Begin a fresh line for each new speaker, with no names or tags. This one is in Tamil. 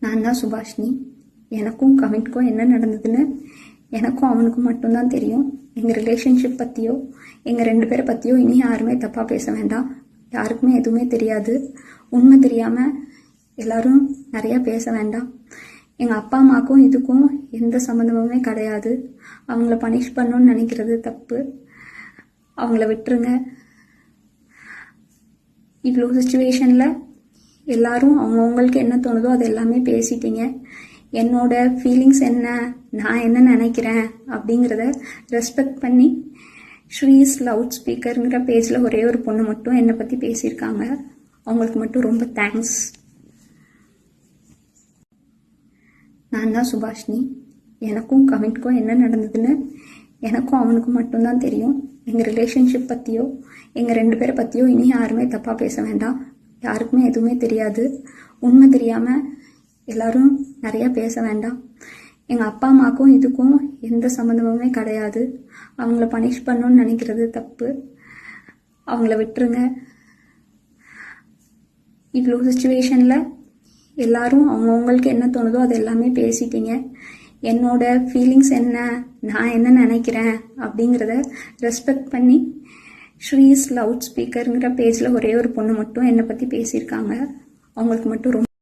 நான் தான் சுபாஷினி. எனக்கும் கவின்க்கும் என்ன நடந்ததுன்னு எனக்கும் அவனுக்கும் மட்டும்தான் தெரியும். எங்கள் ரிலேஷன்ஷிப் பற்றியோ எங்கள் 2 பேரை பற்றியோ இனி யாருமே தப்பாக பேச வேண்டாம். யாருக்குமே எதுவுமே தெரியாது. உண்மை தெரியாமல் எல்லாரும் நிறையா பேச வேண்டாம். எங்கள் அப்பா அம்மாவுக்கும் இதுக்கும் எந்த சம்மந்தமுமே கிடையாது. அவங்கள பனிஷ் பண்ணணும்னு நினைக்கிறது தப்பு. அவங்கள விட்டுருங்க. இவ்வளோ சுச்சுவேஷனில் எல்லாரும் அவங்கவுங்களுக்கு என்ன தோணுதோ அது எல்லாமே பேசிட்டீங்க. என்னோட ஃபீலிங்ஸ் என்ன, நான் என்ன நினைக்கிறேன் அப்படிங்கிறத ரெஸ்பெக்ட் பண்ணி ஸ்ரீஸ் லவுட் ஸ்பீக்கருங்கிற பேஜில் ஒரே ஒரு பொண்ணு மட்டும் என்னை பற்றி பேசியிருக்காங்க. அவங்களுக்கு மட்டும் ரொம்ப தேங்க்ஸ். நான் தான் சுபாஷினி. எனக்கும் கவின்க்கும் என்ன நடந்ததுன்னு எனக்கும் அவனுக்கும் மட்டும்தான் தெரியும். எங்கள் ரிலேஷன்ஷிப் பற்றியோ எங்கள் 2 பேரை பற்றியோ இனி யாருமே தப்பாக பேச வேண்டாம். யாருக்குமே எதுவுமே தெரியாது. உண்மை தெரியாமல் எல்லாரும் நிறையா பேச வேண்டாம். எங்கள் அப்பா அம்மாவுக்கும் இதுக்கும் எந்த சம்மந்தமுமே கிடையாது. அவங்கள பனிஷ் பண்ணணும்னு நினைக்கிறது தப்பு. அவங்கள விட்டுருங்க. இவ்வளோ சுச்சுவேஷனில் எல்லாரும் அவங்கவுங்களுக்கு என்ன தோணுதோ அது எல்லாமே பேசிட்டீங்க. என்னோட ஃபீலிங்ஸ் என்ன, நான் என்ன நினைக்கிறேன் அப்படிங்கிறத ரெஸ்பெக்ட் பண்ணி ஸ்ரீஸ் லவுட் ஸ்பீக்கருங்கிற பேஜில் ஒரே ஒரு பொண்ணு மட்டும் என்னை பற்றி பேசியிருக்காங்க. அவங்களுக்கு மட்டும் ரொம்ப